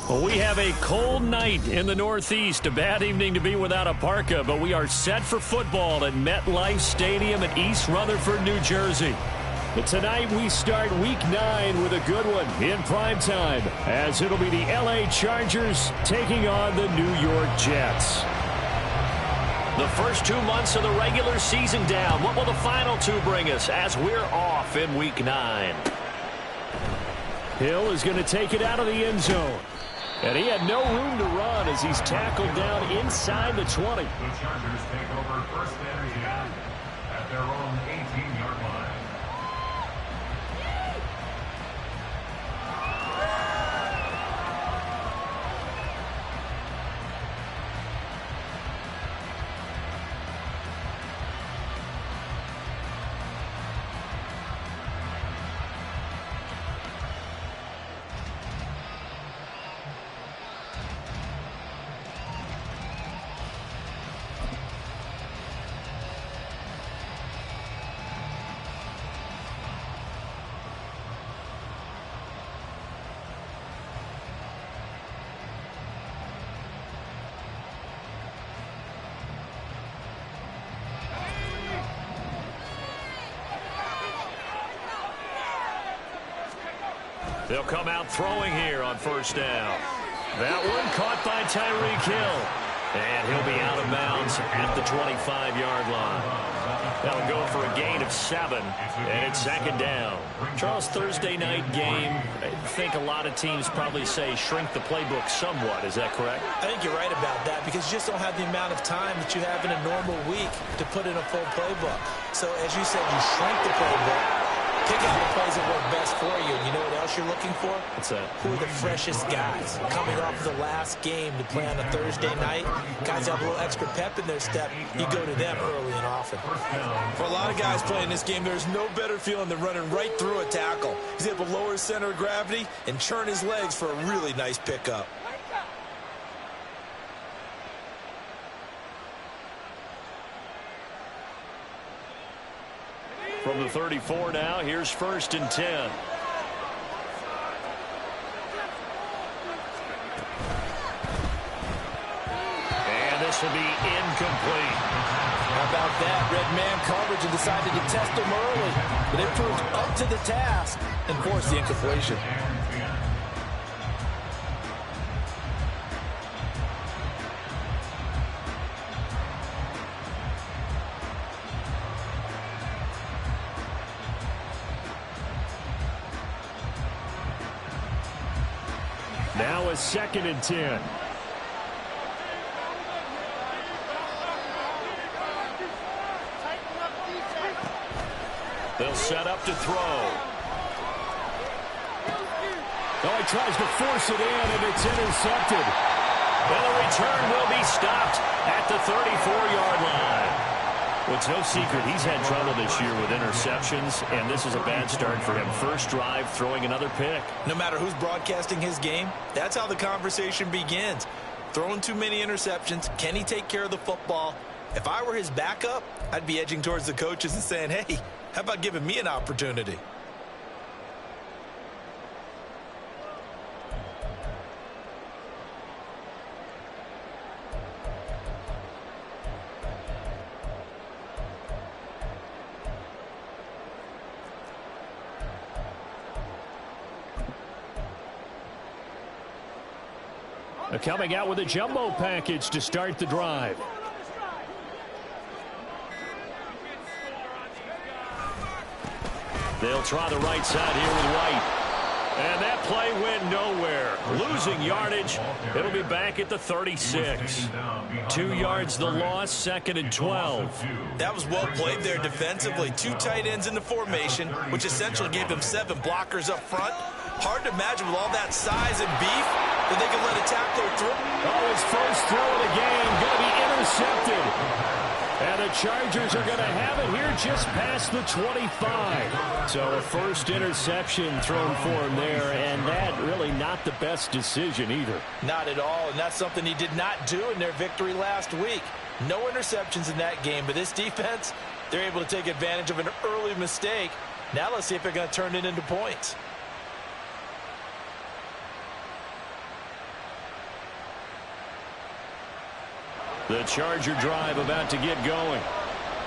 Well, we have a cold night in the Northeast. A bad evening to be without a parka, but we are set for football at MetLife Stadium in East Rutherford, New Jersey. But tonight we start Week 9 with a good one in prime time, as it'll be the LA Chargers taking on the New York Jets. The first 2 months of the regular season down. What will the final 2 bring us as we're off in Week 9? Hill is going to take it out of the end zone. And he had no room to run as he's tackled down inside the 20. The Chargers take over first and 10 at their own 18-yard line. They'll come out throwing here on first down. That one caught by Tyreek Hill. And he'll be out of bounds at the 25-yard line. That'll go for a gain of 7, and it's second down. Charles, Thursday night game, I think a lot of teams probably say shrink the playbook somewhat. Is that correct? I think you're right about that because you just don't have the amount of time that you have in a normal week to put in a full playbook. So, as you said, you shrink the playbook. Pick out the plays that work best for you. And you know what else you're looking for? What's that? Who are the freshest guys coming off the last game to play on a Thursday night? Guys have a little extra pep in their step. You go to them early and often. For a lot of guys playing this game, there's no better feeling than running right through a tackle. He's able to lower his center of gravity and churn his legs for a really nice pickup. From the 34 now, here's first and 10. And this will be incomplete. How about that? Red man coverage and decided to test them early. But they proved up to the task and forced the incompletion. Now a second and 10. They'll set up to throw. Oh, he tries to force it in, and it's intercepted. And the return will be stopped at the 34-yard line. Well, it's no secret he's had trouble this year with interceptions, and this is a bad start for him. First drive, throwing another pick. No matter who's broadcasting his game, that's how the conversation begins. Throwing too many interceptions, can he take care of the football? If I were his backup, I'd be edging towards the coaches and saying, hey, how about giving me an opportunity? Coming out with a jumbo package to start the drive. They'll try the right side here with White. And that play went nowhere. Losing yardage. It'll be back at the 36. 2 yards the loss, second and 12. That was well played there defensively. 2 tight ends in the formation, which essentially gave them 7 blockers up front. Hard to imagine with all that size and beef that they can let a tackler through. Oh, his first throw of the game going to be intercepted. And the Chargers are going to have it here just past the 25. So a first interception thrown for him there, and that really not the best decision either. Not at all, and that's something he did not do in their victory last week. No interceptions in that game, but this defense, they're able to take advantage of an early mistake. Now let's see if they're going to turn it into points. The Charger drive about to get going.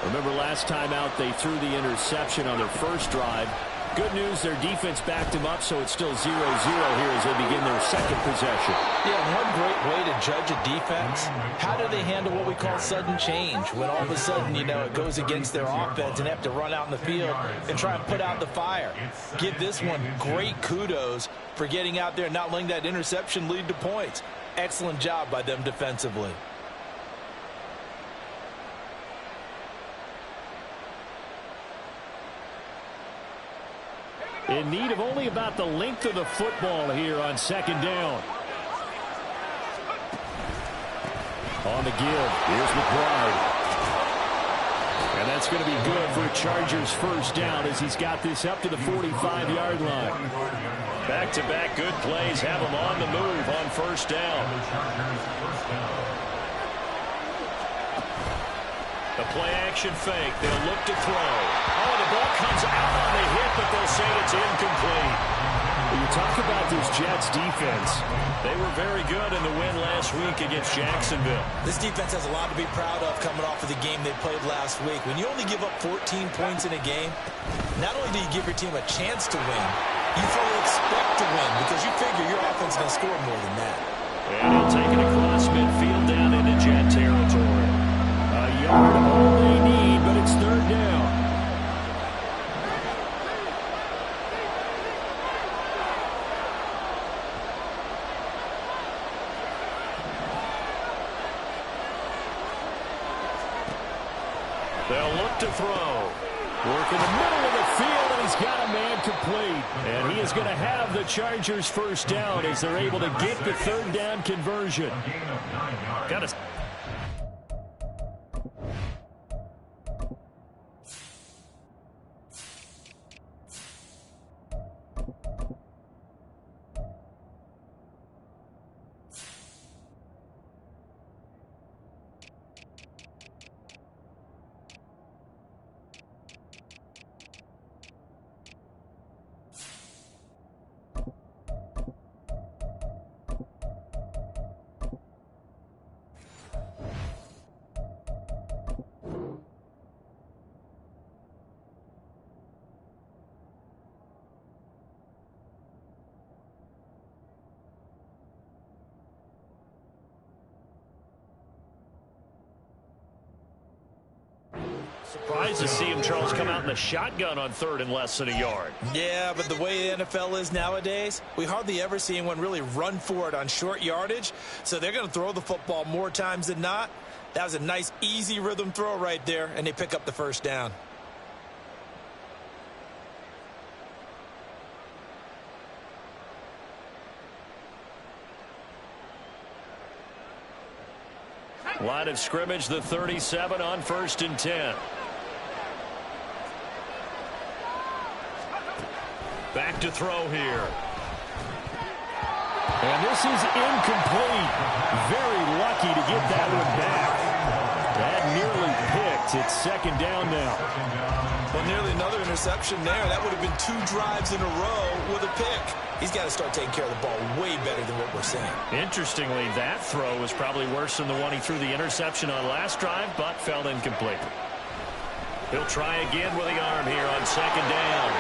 Remember last time out they threw the interception on their first drive. Good news, their defense backed them up, so it's still 0-0 here as they begin their second possession. Yeah, one great way to judge a defense, how do they handle what we call sudden change? When all of a sudden, you know, it goes against their offense and they have to run out in the field and try and put out the fire. Give this one great kudos for getting out there and not letting that interception lead to points. Excellent job by them defensively. In need of only about the length of the football here on second down. On the give, here's McBride. And that's going to be good for a Chargers first down as he's got this up to the 45-yard line. Back-to-back good plays have him on the move on first down. The play-action fake. They'll look to throw. Oh, the ball comes out on the hit, but they'll say it's incomplete. When you talk about this Jets defense, they were very good in the win last week against Jacksonville. This defense has a lot to be proud of coming off of the game they played last week. When you only give up 14 points in a game, not only do you give your team a chance to win, you fully expect to win because you figure your offense is going to score more than that. And he'll take it across midfield down into Jet territory. A yard all they need, but it's third down. They'll look to throw. Work in the middle of the field, and he's got a man complete. And he is going to have the Chargers first down as they're able to get the third down conversion. Got to... Surprised to see him, Charles, come out in the shotgun on third and less than a yard. Yeah, but the way the NFL is nowadays, we hardly ever see anyone really run for it on short yardage. So they're going to throw the football more times than not. That was a nice, easy rhythm throw right there, and they pick up the first down. Line of scrimmage, the 37 on 1st and 10. Back to throw here. And this is incomplete. Very lucky to get that one back. That nearly picked. It's second down now. Well, nearly another interception there. That would have been 2 drives in a row with a pick. He's got to start taking care of the ball way better than what we're seeing. Interestingly, that throw was probably worse than the one he threw the interception on last drive, but fell incomplete. He'll try again with the arm here on second down.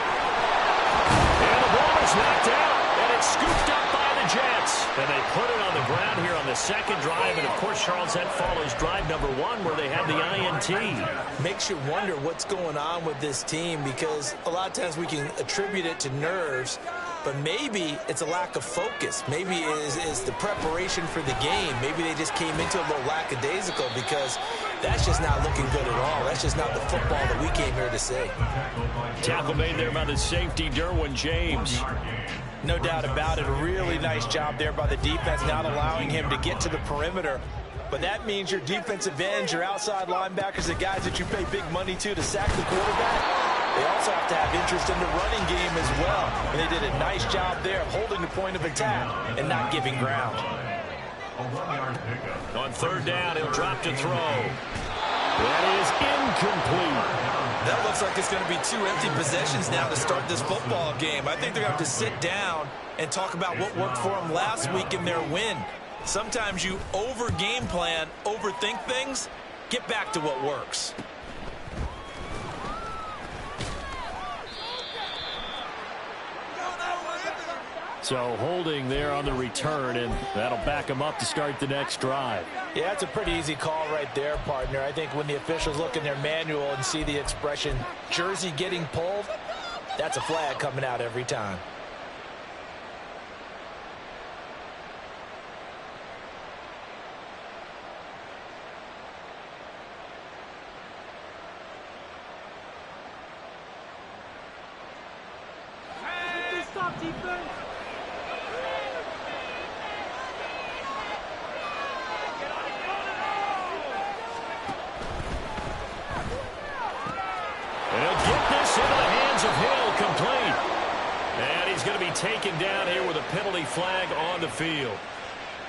And the ball is knocked out, and it's scooped up by the Jets. And they put it on the ground here on the second drive, and of course, Charles, that follows drive number 1 where they had the INT. Makes you wonder what's going on with this team because a lot of times we can attribute it to nerves, but maybe it's a lack of focus. Maybe it's the preparation for the game. Maybe they just came into a little lackadaisical because that's just not looking good at all. That's just not the football that we came here to see. Tackle made there by the safety, Derwin James. No doubt about it. A really nice job there by the defense, not allowing him to get to the perimeter. But that means your defensive ends, your outside linebackers, the guys that you pay big money to sack the quarterback, they also have to have interest in the running game as well. And they did a nice job there of holding the point of attack and not giving ground. On third down, he'll drop to throw. That is incomplete. That looks like it's going to be 2 empty possessions now to start this football game. I think they're going to have to sit down and talk about what worked for them last week in their win. Sometimes you over-game plan, overthink things. Get back to what works. So holding there on the return, and that'll back them up to start the next drive. Yeah, it's a pretty easy call right there, partner. I think when the officials look in their manual and see the expression, jersey getting pulled, that's a flag coming out every time. Stop defense. And he'll get this into the hands of Hill, complete. And he's going to be taken down here with a penalty flag on the field.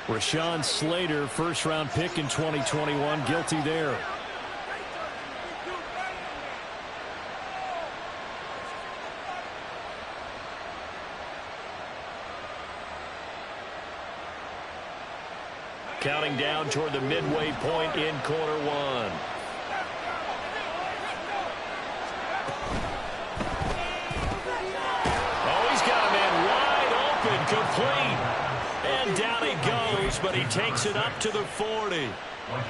Rashawn Slater, first-round pick in 2021, guilty there. Counting down toward the midway point in quarter one. Oh, he's got a man wide open, complete. And down he goes, but he takes it up to the 40.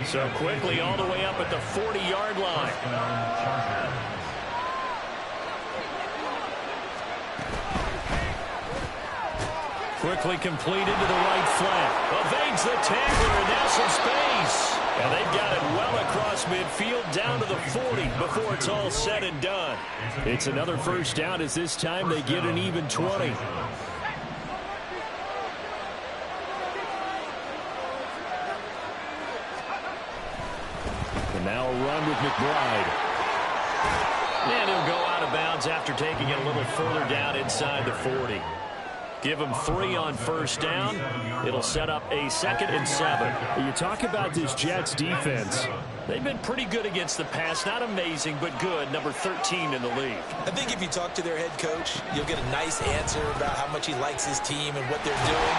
So quickly all the way up at the 40-yard line. Quickly completed to the right flat. Evades the tackler, and now some space. And they've got it well across midfield down to the 40 before it's all said and done. It's another first down as this time they get an even 20. And now a run with McBride. And he'll go out of bounds after taking it a little further down inside the 40. Give them 3 on first down. It'll set up a 2nd and 7. You talk about this Jets defense. They've been pretty good against the pass. Not amazing, but good. Number 13 in the league. I think if you talk to their head coach, you'll get a nice answer about how much he likes his team and what they're doing.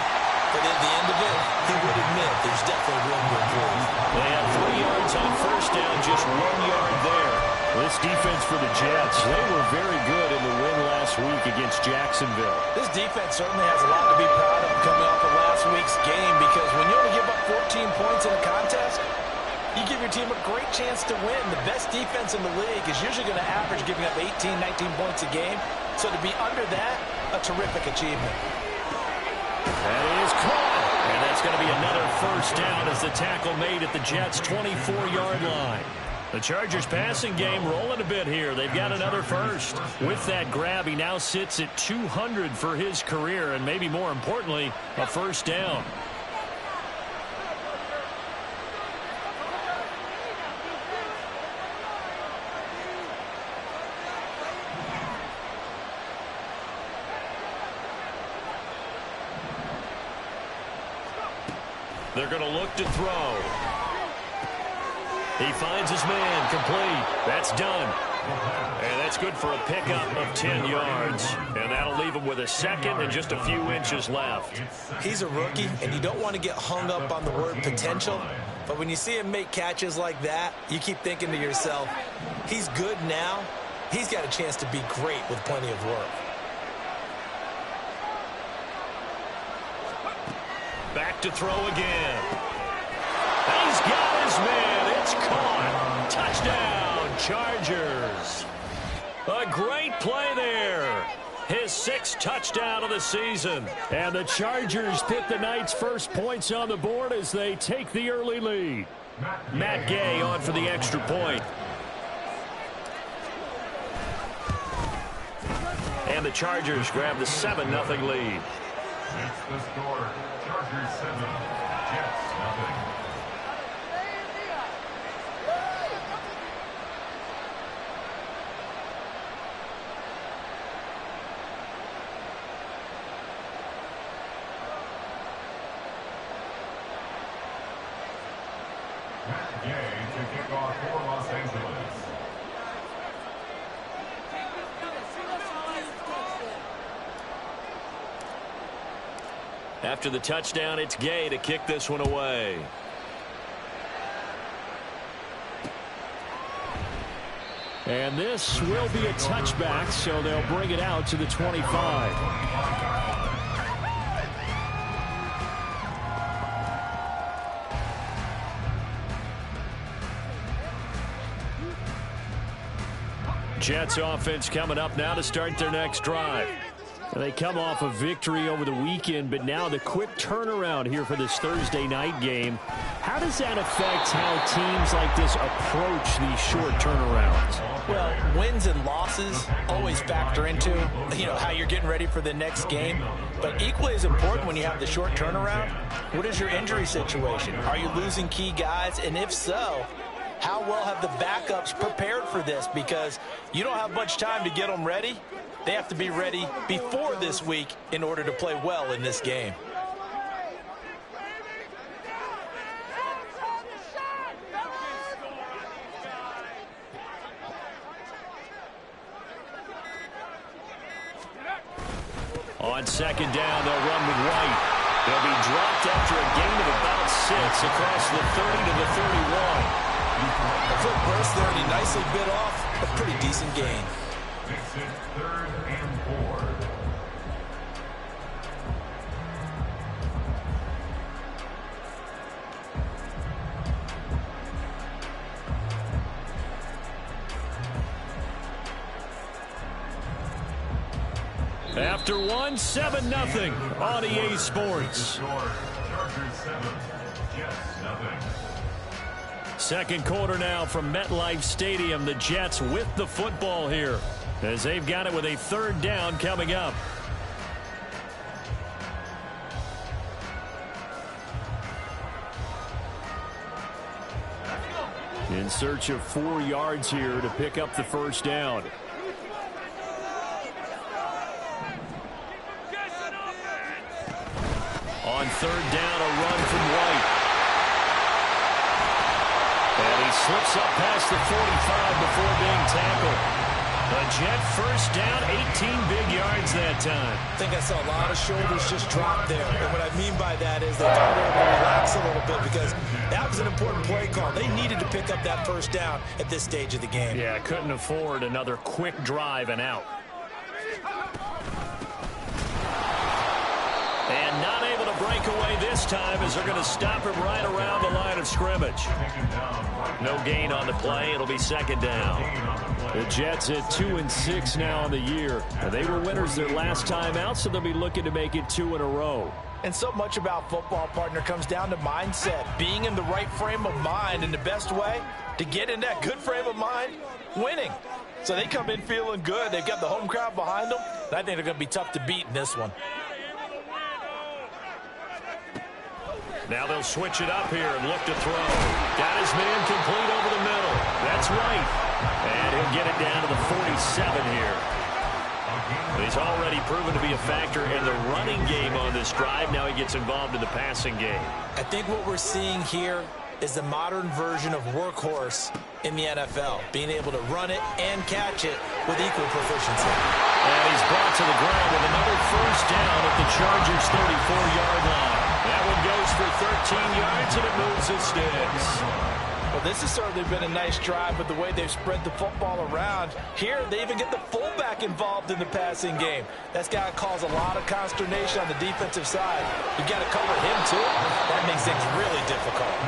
But at the end of it, he would admit there's definitely room to improve. They have 3 yards on first down, just 1 yard there. This defense for the Jets, they were very good in the win last week against Jacksonville. This defense certainly has a lot to be proud of coming off of last week's game, because when you only give up 14 points in a contest, you give your team a great chance to win. The best defense in the league is usually going to average giving up 18, 19 points a game. So to be under that, a terrific achievement. That is caught. And that's going to be another first down as the tackle made at the Jets' 24-yard line. The Chargers passing game rolling a bit here. They've got another first. With that grab, he now sits at 200 for his career, and maybe more importantly, a first down. They're going to look to throw. He finds his man, complete. That's done. And that's good for a pickup of 10 yards. And that'll leave him with a 2nd and just a few inches left. He's a rookie, and you don't want to get hung up on the word potential. But when you see him make catches like that, you keep thinking to yourself, he's good now. He's got a chance to be great with plenty of work. Back to throw again. He's got his man. It's caught. Touchdown, Chargers. A great play there. His 6th touchdown of the season. And the Chargers put the night's first points on the board as they take the early lead. Matt Gay on for the extra point. And the Chargers grab the 7-0 lead. It's the score. Chargers 7, Jets 0. Matt Gay to kick off for Los Angeles. After the touchdown, it's Gay to kick this one away. And this will be a touchback, so they'll bring it out to the 25. Jets offense coming up now to start their next drive. They come off a victory over the weekend, but now the quick turnaround here for this Thursday night game. How does that affect how teams like this approach these short turnarounds? Well, wins and losses always factor into, how you're getting ready for the next game. But equally as important when you have the short turnaround, what is your injury situation? Are you losing key guys? And if so, how well have the backups prepared for this? Because you don't have much time to get them ready. They have to be ready before this week in order to play well in this game. On second down, they'll run with White. They'll be dropped after a gain of about 6 across the 30 to the 31. A foot burst there, and he nicely bit off a pretty decent gain. This is 3rd and 4. After one, 7-0 on EA Sports. Chargers 7, Jets 0. Second quarter now from MetLife Stadium. The Jets with the football here as they've got it with a 3rd down coming up. In search of 4 yards here to pick up the 1st down. On 3rd down, a run from White. And he slips up past the 45 before being tackled. The Jet 1st down, 18 big yards that time. I think I saw a lot of shoulders just drop there. And what I mean by that is they thought they were going to relax a little bit because that was an important play call. They needed to pick up that 1st down at this stage of the game. Yeah, couldn't afford another quick drive and out. And not able to break away this time as they're going to stop him right around the line of scrimmage. No gain on the play. It'll be 2nd down. The Jets at 2-6 now on the year. They were winners their last time out, so they'll be looking to make it 2 in a row. And so much about football, partner, comes down to mindset. Being in the right frame of mind, and the best way to get in that good frame of mind, winning. So they come in feeling good. They've got the home crowd behind them. And I think they're going to be tough to beat in this one. Now they'll switch it up here and look to throw. Got his man complete over the middle. That's White. And he'll get it down to the 47 here. He's already proven to be a factor in the running game on this drive. Now he gets involved in the passing game. I think what we're seeing here is the modern version of workhorse in the NFL, being able to run it and catch it with equal proficiency. And he's brought to the ground with another 1st down at the Chargers' 34-yard line. That one goes for 13 yards, and it moves its sticks. Well, this has certainly been a nice drive with the way they've spread the football around. Here, they even get the fullback involved in the passing game. That's got to cause a lot of consternation on the defensive side. You got to cover him, too. That makes things really difficult.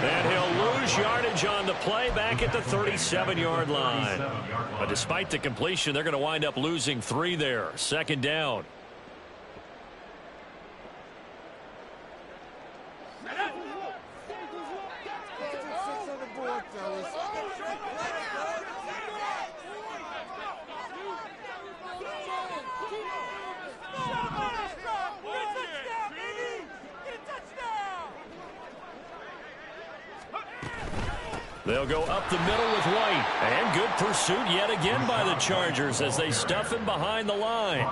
And he'll lose yardage on the play back at the 37-yard line. But despite the completion, they're going to wind up losing 3 there. 2nd down. They'll go up the middle with White. And good pursuit yet again by the Chargers as they stuff him behind the line.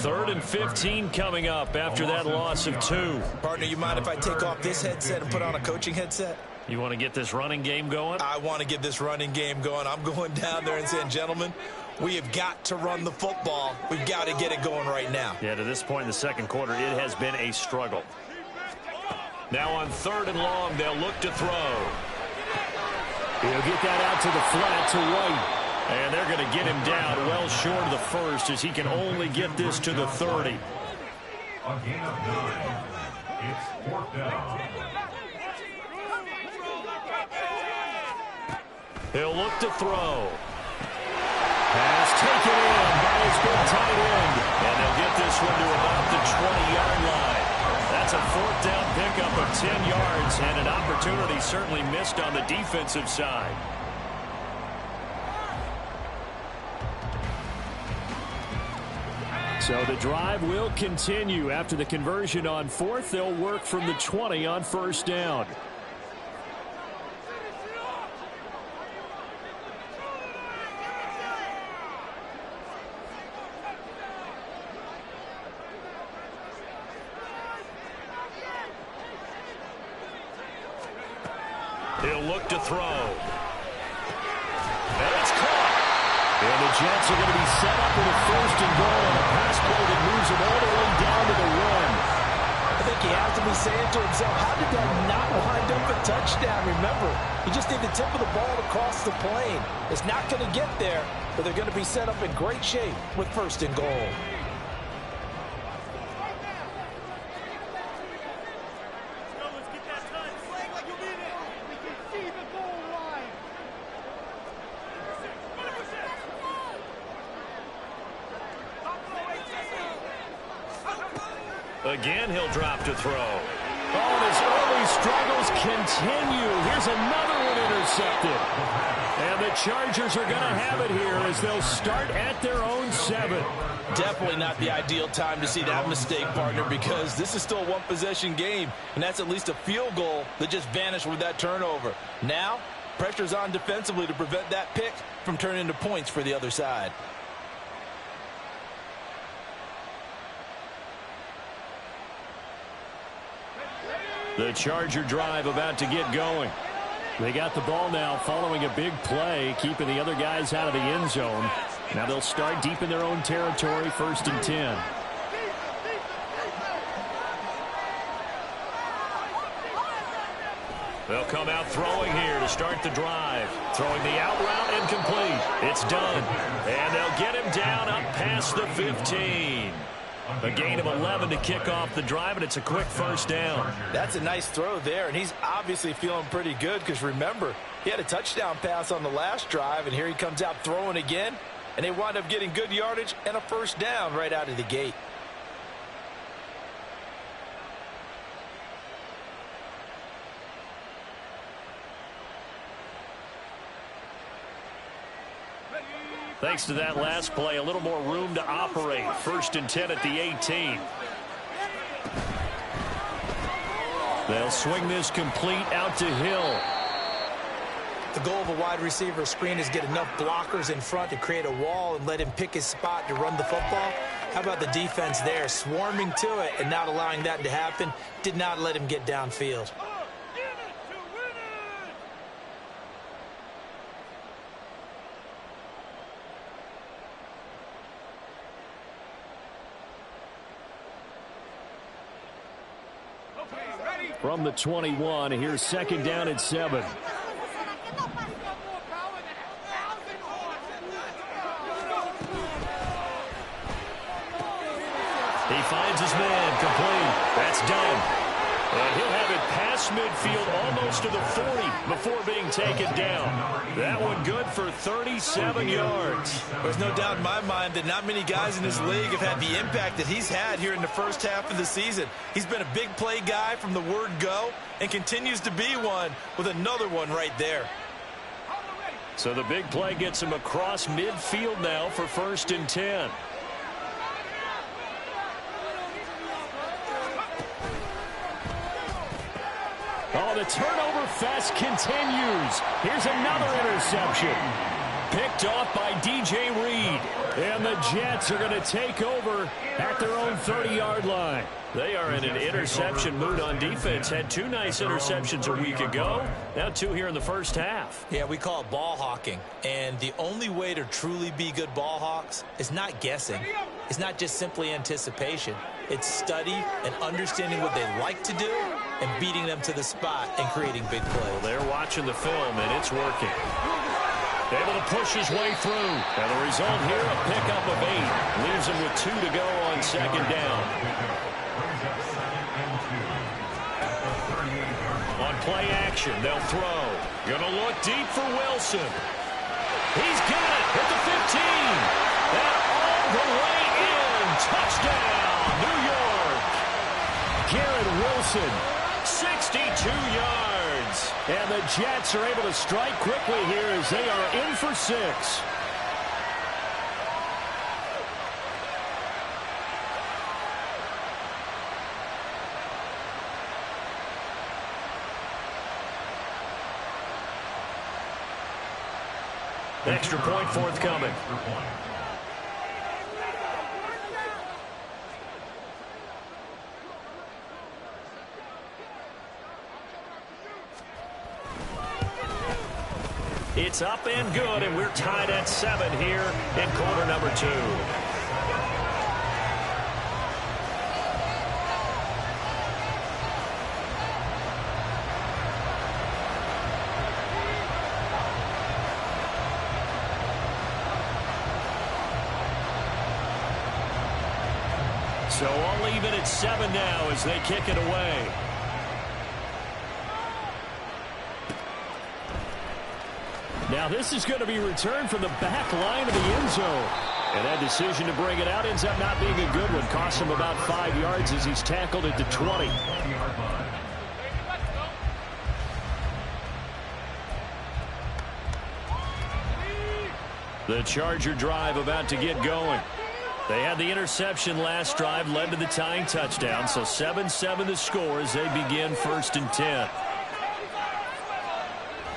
3rd and 15 coming up after that loss of 2. Partner, you mind if I take off this headset and put on a coaching headset? You want to get this running game going? I want to get this running game going. I'm going down there and saying, gentlemen, We have got to run the football. We've got to get it going right now. Yeah, to this point in the second quarter, it has been a struggle. Now on 3rd and long, they'll look to throw. He'll get that out to the flat to White. And they're going to get him down well short of the first as he can only get this to the 30. A gain of 9. It's 4th down. He'll look to throw. Pass taken in by his big tight end. And they'll get this one to about the 20-yard line. That's a 4th down pickup of 10 yards and an opportunity certainly missed on the defensive side. So the drive will continue. After the conversion on 4th, they'll work from the 20 on 1st down. He'll look to throw. And it's caught. And the Jets are going to be set up with a 1st and goal on a pass play that moves them all the way down to the 1. I think he has to be saying to himself, how did that not wind up a touchdown? Remember, he just need the tip of the ball to cross the plane. It's not going to get there, but they're going to be set up in great shape with 1st and goal. Again, he'll drop to throw. Oh, and his early struggles continue. Here's another one intercepted. And the Chargers are going to have it here as they'll start at their own 7. Definitely not the ideal time to see that mistake, partner, because this is still a one-possession game, and that's at least a field goal that just vanished with that turnover. Now, pressure's on defensively to prevent that pick from turning into points for the other side. The Charger drive about to get going. They got the ball now following a big play, keeping the other guys out of the end zone. Now they'll start deep in their own territory, 1st and 10. They'll come out throwing here to start the drive. Throwing the out route incomplete. It's done. And they'll get him down up past the 15. A gain of 11 to kick off the drive, and it's a quick 1st down. That's a nice throw there, and he's obviously feeling pretty good because, remember, he had a touchdown pass on the last drive, and here he comes out throwing again, and they wind up getting good yardage and a 1st down right out of the gate. Thanks to that last play, a little more room to operate. 1st and 10 at the 18. They'll swing this complete out to Hill. The goal of a wide receiver screen is get enough blockers in front to create a wall and let him pick his spot to run the football. How about the defense there, swarming to it and not allowing that to happen? Did not let him get downfield. From the 21, here's 2nd down and 7. He finds his man, complete. That's done. And he'll have it past midfield almost to the 40 before being taken down. That one good for 37 yards. There's no doubt in my mind that not many guys in this league have had the impact that he's had here in the 1st half of the season. He's been a big play guy from the word go and continues to be one with another one right there. So the big play gets him across midfield now for 1st and 10. Oh, the turnover fest continues. Here's another interception. picked off by DJ Reed. And the Jets are going to take over at their own 30-yard line. They are in an interception mood on defense. Had 2 nice interceptions a week ago. Now 2 here in the first half. Yeah, we call it ball hawking. And the only way to truly be good ball hawks is not guessing. It's not just simply anticipation. It's study and understanding what they like to do and beating them to the spot and creating big plays. Well, they're watching the film, and it's working. Able to push his way through. And the result here, a pickup of 8. Leaves him with 2 to go on second down. On play action, they'll throw. Gonna look deep for Wilson. He's got it at the 15. And all the way in. Touchdown, New York. Garrett Wilson, 62 yards. And the Jets are able to strike quickly here as they are in for 6. Extra point forthcoming. It's up and good, and we're tied at 7 here in quarter number 2. So all even at 7 now as they kick it away. Now this is going to be returned from the back line of the end zone. And that decision to bring it out ends up not being a good one. Costs him about 5 yards as he's tackled at the 20. The Charger drive about to get going. They had the interception last drive, led to the tying touchdown. So 7-7 the score as they begin 1st and 10.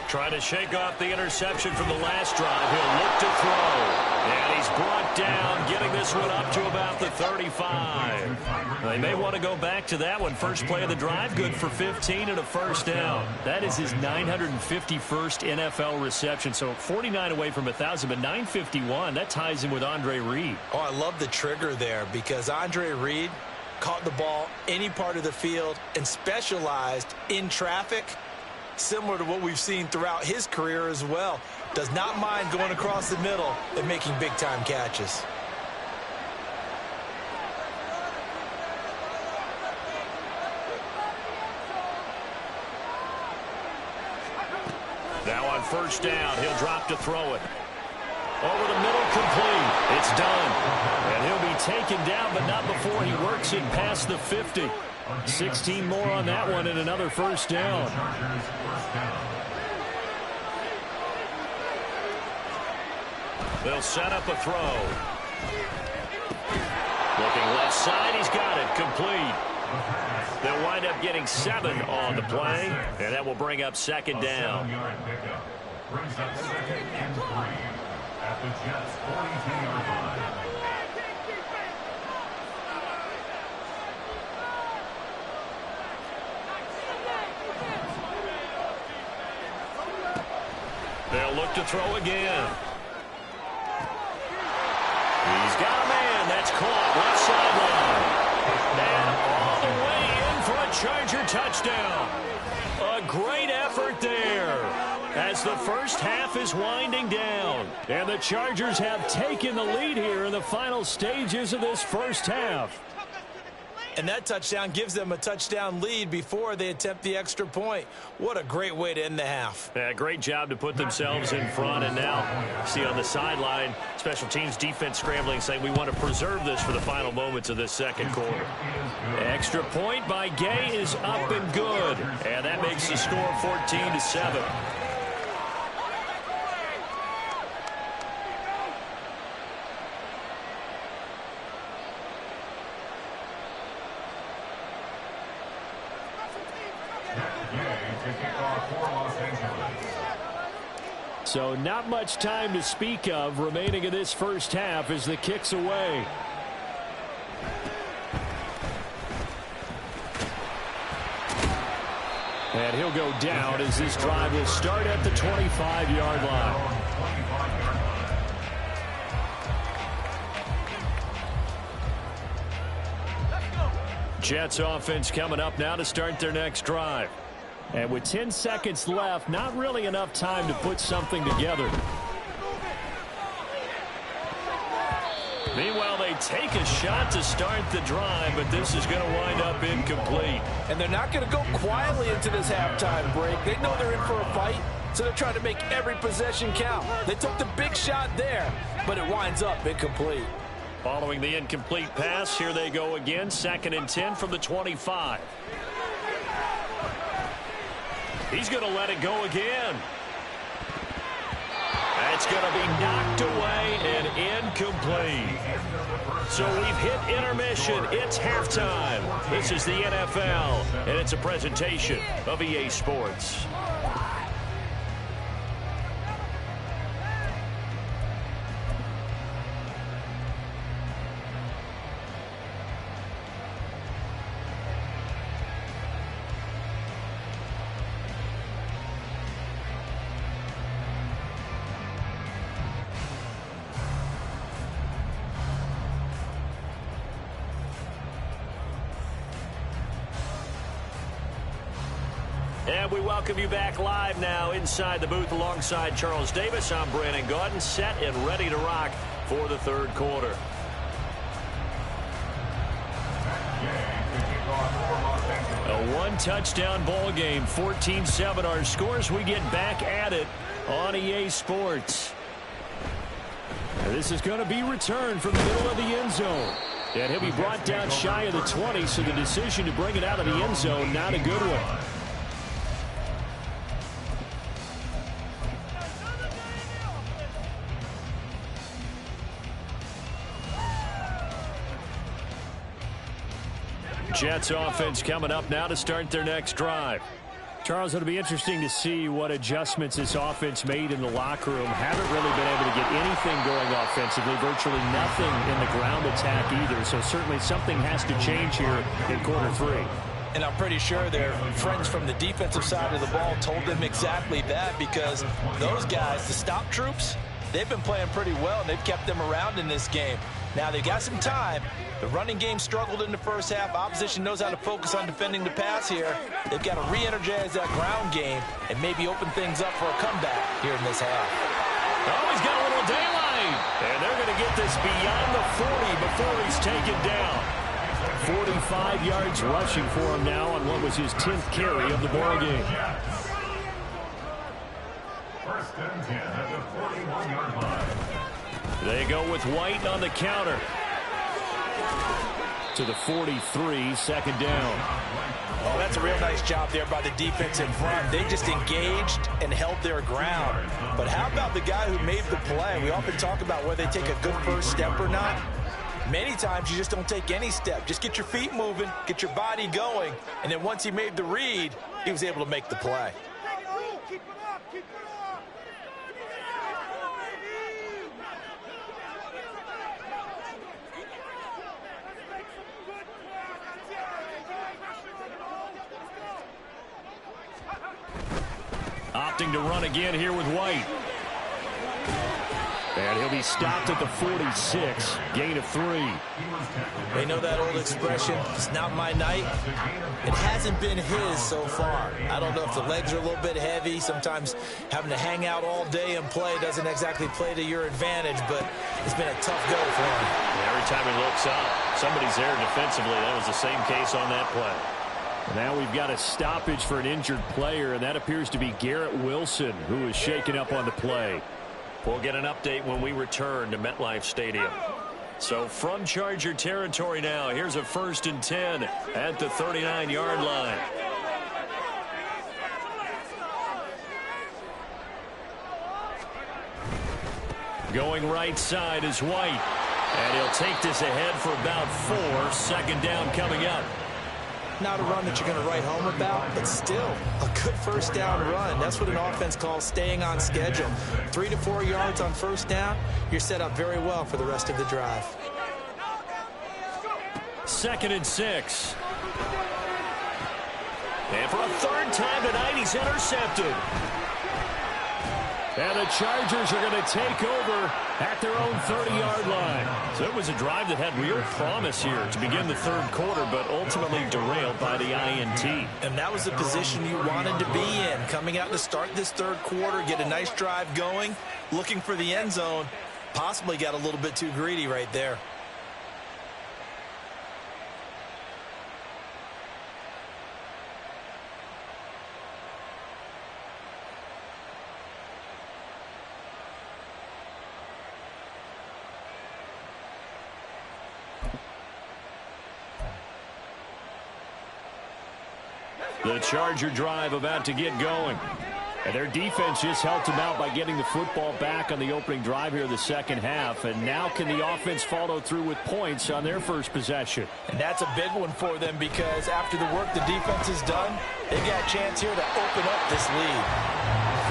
Trying to shake off the interception from the last drive. He'll look to throw. And he's brought down, getting this one up to about the 35. They may want to go back to that one. First play of the drive, good for 15 and a first down. That is his 951st NFL reception. So 49 away from 1,000, but 951. That ties him with Andre Reed. Oh, I love the trigger there because Andre Reed caught the ball any part of the field and specialized in traffic, similar to what we've seen throughout his career as well. Does not mind going across the middle and making big-time catches. Now on first down, he'll drop to throw it. Over the middle, complete. It's done. And he'll be taken down, but not before he works it past the 50. 16 more on that one and another first down. They'll set up a throw. Looking left side, he's got it. Complete. They'll wind up getting 7 on the play, and that will bring up second down. Brings up 2nd and 3 at the Jets' 42-yard line. They'll look to throw again. He's got a man. That's caught. Left sideline. And all the way in for a Charger touchdown. A great effort there as the first half is winding down. And the Chargers have taken the lead here in the final stages of this first half. And that touchdown gives them a touchdown lead before they attempt the extra point. What a great way to end the half. Yeah, great job to put themselves in front. And now, see on the sideline, special teams defense scrambling, saying we want to preserve this for the final moments of this second quarter. Extra point by Gay is up and good. And that makes the score 14-7. So not much time to speak of remaining in this first half as the kick's away. And he'll go down as this drive will start at the 25-yard line. Jets offense coming up now to start their next drive. And with 10 seconds left, not really enough time to put something together. Meanwhile, they take a shot to start the drive, but this is going to wind up incomplete. And they're not going to go quietly into this halftime break. They know they're in for a fight, so they're trying to make every possession count. They took the big shot there, but it winds up incomplete. Following the incomplete pass, here they go again. 2nd and 10 from the 25. He's going to let it go again. That's going to be knocked away and incomplete. So we've hit intermission. It's halftime. This is the NFL, and it's a presentation of EA Sports. And we welcome you back live now inside the booth alongside Charles Davis. I'm Brandon Gaudin, set and ready to rock for the third quarter. A one-touchdown ball game, 14-7 our scores. We get back at it on EA Sports. This is going to be returned from the middle of the end zone. And he'll be brought down shy of the 20, so the decision to bring it out of the end zone, not a good one. Jets offense coming up now to start their next drive. Charles, it'll be interesting to see what adjustments this offense made in the locker room. Haven't really been able to get anything going offensively, virtually nothing in the ground attack either. So certainly something has to change here in quarter 3. And I'm pretty sure their friends from the defensive side of the ball told them exactly that, because those guys, the stop troops, they've been playing pretty well, and they've kept them around in this game. Now, they've got some time. The running game struggled in the first half. Opposition knows how to focus on defending the pass here. They've got to re-energize that ground game and maybe open things up for a comeback here in this half. Oh, he's got a little daylight. And they're going to get this beyond the 40 before he's taken down. 45 yards rushing for him now on what was his 10th carry of the ball game. First and 10 at the 41-yard line. They go with White on the counter. To the 43, second down. Oh, that's a real nice job there by the defense in front. They just engaged and held their ground. But how about the guy who made the play? We often talk about whether they take a good first step or not. Many times you just don't take any step. Just get your feet moving, get your body going, and then once he made the read, he was able to make the play. Opting to run again here with White. And he'll be stopped at the 46. Gain of 3. They know that old expression, it's not my night. It hasn't been his so far. I don't know if the legs are a little bit heavy. Sometimes having to hang out all day and play doesn't exactly play to your advantage, but it's been a tough go for him. Every time he looks up, somebody's there defensively. That was the same case on that play. Now we've got a stoppage for an injured player, and that appears to be Garrett Wilson, who is shaken up on the play. We'll get an update when we return to MetLife Stadium. So from Charger territory now, here's a 1st and 10 at the 39-yard line. Going right side is White. And he'll take this ahead for about 4. Second down coming up. Not a run that you're going to write home about, but still a good first down run. That's what an offense calls staying on schedule. 3 to 4 yards on first down, you're set up very well for the rest of the drive. 2nd and 6. And for a third time tonight, he's intercepted. And the Chargers are going to take over at their own 30-yard line. So it was a drive that had real promise here to begin the third quarter, but ultimately derailed by the INT. And that was the position you wanted to be in. Coming out to start this third quarter, get a nice drive going, looking for the end zone. Possibly got a little bit too greedy right there. The Charger drive about to get going. And their defense just helped them out by getting the football back on the opening drive here in the second half. And now can the offense follow through with points on their first possession? And that's a big one for them because after the work the defense has done, they got a chance here to open up this lead.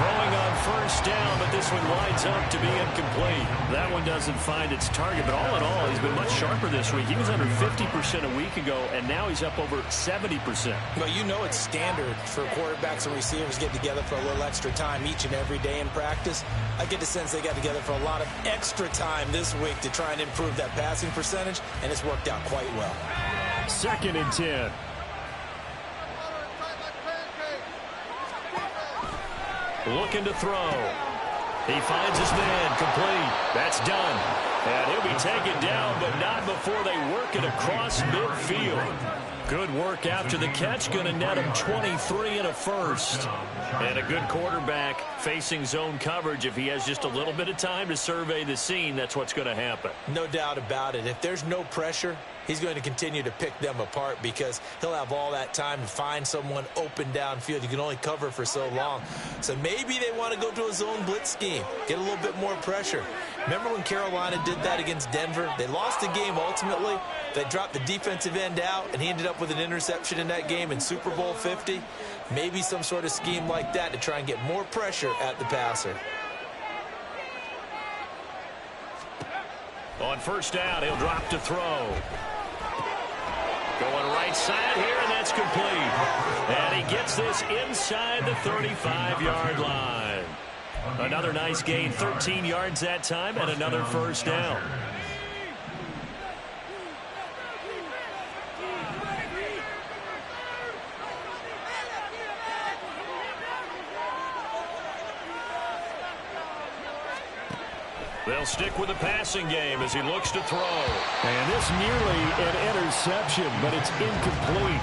Throwing on first down, but this one winds up to be incomplete. That one doesn't find its target, but all in all, he's been much sharper this week. He was under 50% a week ago, and now he's up over 70%. Well, you know it's standard for quarterbacks and receivers get together for a little extra time each and every day in practice. I get the sense they got together for a lot of extra time this week to try and improve that passing percentage, and it's worked out quite well. 2nd and 10. Looking to throw. He finds his man complete. That's done. And he'll be taken down, but not before they work it across midfield. Good work after the catch. Going to net him 23 and a first. And a good quarterback facing zone coverage. If he has just a little bit of time to survey the scene, that's what's going to happen. No doubt about it. If there's no pressure, he's going to continue to pick them apart because he'll have all that time to find someone open downfield. You can only cover for so long. So maybe they want to go to a zone blitz scheme, get a little bit more pressure. Remember when Carolina did that against Denver? They lost the game ultimately. They dropped the defensive end out, and he ended up with an interception in that game in Super Bowl 50. Maybe some sort of scheme like that to try and get more pressure at the passer. On first down, he'll drop to throw. Going right side here, and that's complete. And he gets this inside the 35-yard line. Another nice gain, 13 yards that time, and another first down. They'll stick with the passing game as he looks to throw. And this nearly an interception, but it's incomplete.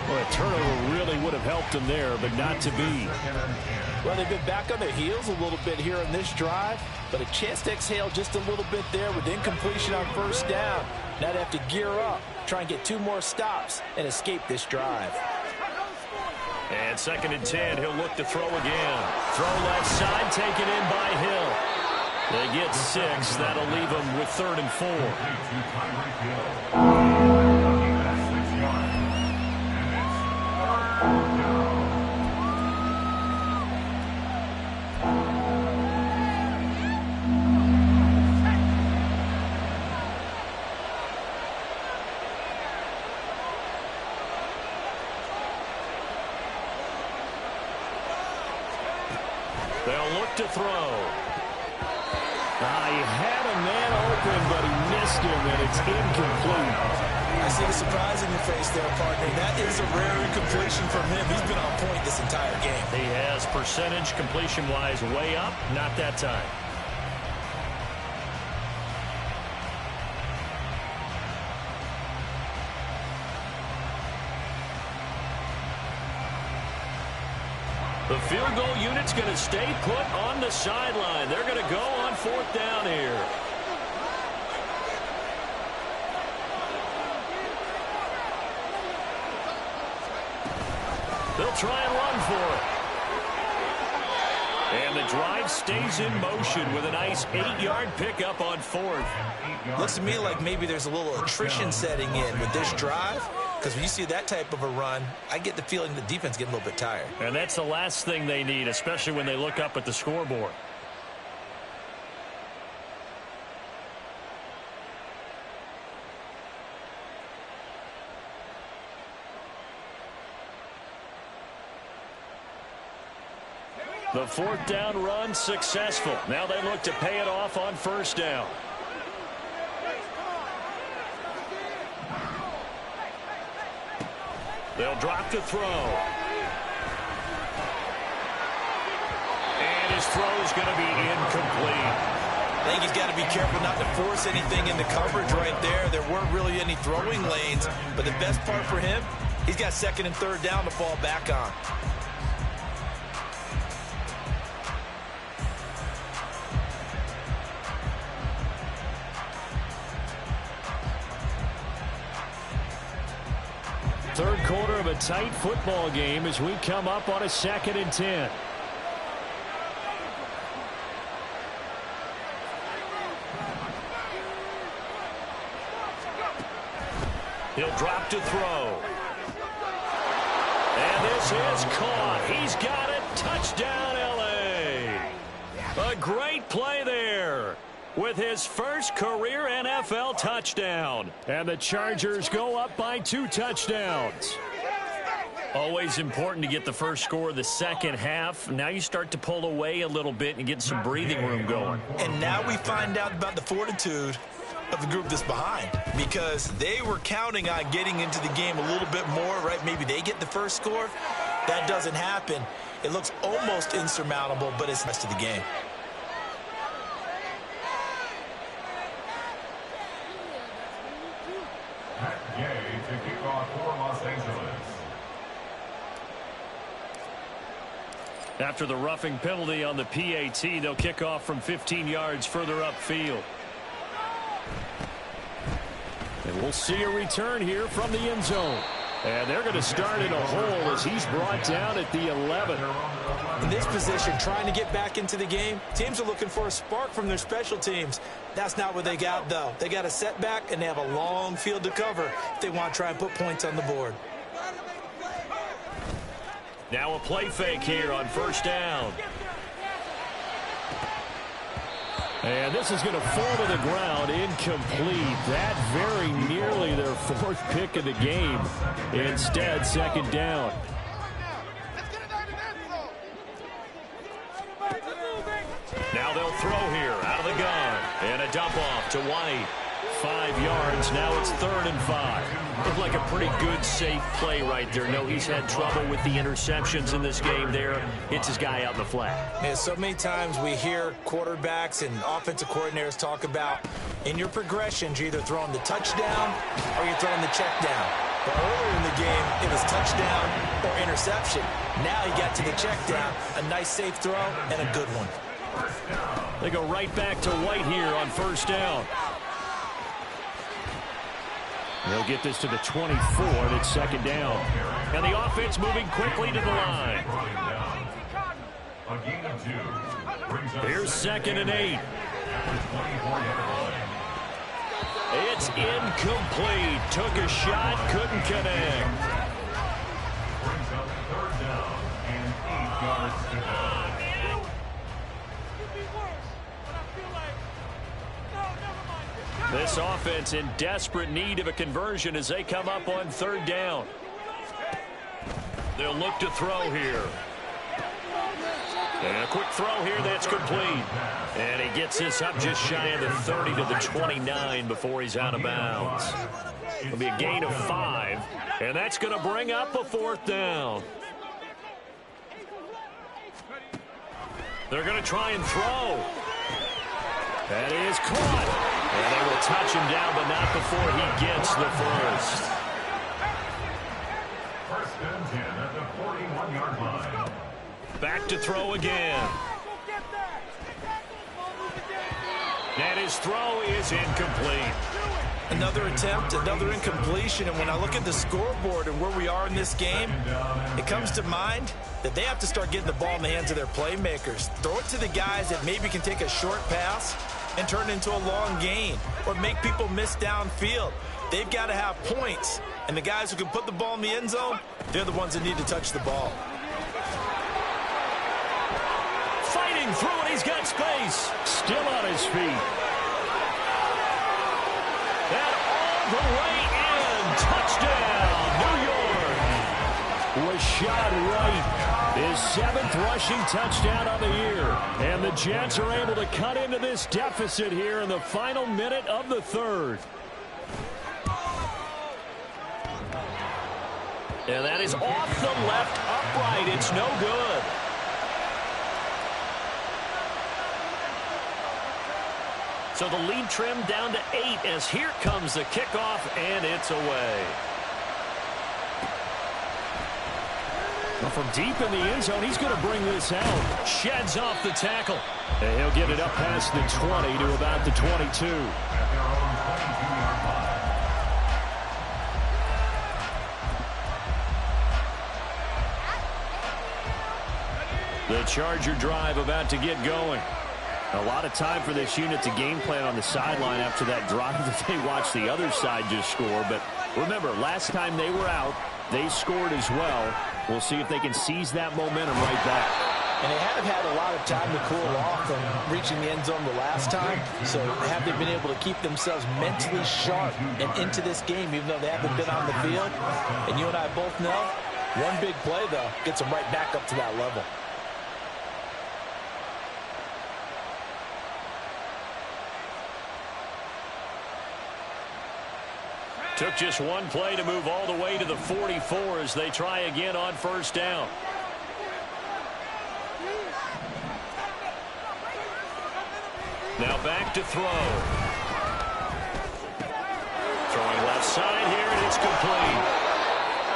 Well, a turnover really would have helped him there, but not to be. Well, they've been back on their heels a little bit here in this drive, but a chance to exhale just a little bit there with incompletion on first down. Now they have to gear up, try and get 2 more stops, and escape this drive. And 2nd and 10, he'll look to throw again. Throw left side, taken in by Hill. They get 6. That'll leave them with 3rd and 4. They'll look to throw. He had a man open, but he missed him, and it's incomplete. I see the surprise in your face there, partner. That is a rare incompletion from him. He's been on point this entire game. He has percentage completion-wise way up, not that time. The field goal unit's going to stay put on the sideline. They're going to go on 4th down here. They'll try and run for it. And the drive stays in motion with a nice 8-yard pickup on 4th. Looks to me like maybe there's a little attrition setting in with this drive. Because when you see that type of a run, I get the feeling the defense getting a little bit tired. And that's the last thing they need, especially when they look up at the scoreboard. The fourth down run successful. Now they look to pay it off on first down. They'll drop to throw. And his throw's going to be incomplete. I think he's got to be careful not to force anything into coverage right there. There weren't really any throwing lanes, but the best part for him, he's got second and third down to fall back on. Third quarter of a tight football game as we come up on a 2nd and 10. He'll drop to throw. And this is caught. He's got it. Touchdown, L.A. A great play there with his first career NFL touchdown. And the Chargers go up by 2 touchdowns. Always important to get the first score of the second half. Now you start to pull away a little bit and get some breathing room going. And now we find out about the fortitude of the group that's behind, because they were counting on getting into the game a little bit more, right? Maybe they get the first score. That doesn't happen. It looks almost insurmountable, but it's the rest of the game. Gay to kick off for Los Angeles. After the roughing penalty on the PAT, they'll kick off from 15 yards further upfield. And we'll see a return here from the end zone. And they're going to start in a hole as he's brought down at the 11. In this position, trying to get back into the game, teams are looking for a spark from their special teams. That's not what they got, though. They got a setback, and they have a long field to cover if they want to try and put points on the board. Now a play fake here on first down. And this is going to fall to the ground, incomplete. That very nearly their 4th pick of the game. Instead, second down. Now they'll throw here out of the gun. And a dump off to White. 5 yards. Now it's 3rd and 5. Looked like a pretty good, safe play right there. No, he's had trouble with the interceptions in this game there. Hits his guy out in the flat. Yeah, so many times we hear quarterbacks and offensive coordinators talk about in your progressions, you're either throwing the touchdown or you're throwing the check down. But earlier in the game, it was touchdown or interception. Now he got to the check down, a nice safe throw, and a good one. They go right back to White here on first down. They'll get this to the 24, and it's second down. And the offense moving quickly to the line. Here's 2nd and 8. It's incomplete. Took a shot, couldn't connect. Brings up 3rd down and 8 yards to go. This offense in desperate need of a conversion as they come up on 3rd down. They'll look to throw here. And a quick throw here that's complete. And he gets this up just shy of the 30 to the 29 before he's out of bounds. It'll be a gain of 5. And that's going to bring up a 4th down. They're going to try and throw. That is caught. And they will touch him down, but not before he gets the first. 1st and 10 at the 41-yard line. Back to throw again. And his throw is incomplete. Another attempt, another incompletion, and when I look at the scoreboard and where we are in this game, it comes to mind that they have to start getting the ball in the hands of their playmakers. Throw it to the guys that maybe can take a short pass and turn it into a long gain or make people miss downfield. They've got to have points. And the guys who can put the ball in the end zone, they're the ones that need to touch the ball. Fighting through it, he's got space. Still on his feet. And all the way in. Touchdown, New York. Was shot right. His 7th rushing touchdown of the year. And the Jets are able to cut into this deficit here in the final minute of the 3rd. And that is off the left upright. It's no good. So the lead trimmed down to 8 as here comes the kickoff, and it's away. Well, from deep in the end zone, he's going to bring this out. Sheds off the tackle. And he'll get it up past the 20 to about the 22. The Charger drive about to get going. A lot of time for this unit to game plan on the sideline after that drive that they watched the other side just score. But remember, last time they were out, they scored as well. We'll see if they can seize that momentum right back. And they have had a lot of time to cool off from reaching the end zone the last time. So have they been able to keep themselves mentally sharp and into this game, even though they haven't been on the field? And you and I both know, one big play, though, gets them right back up to that level. Took just one play to move all the way to the 44 as they try again on first down. Now back to throw. Throwing left side here, and it's complete.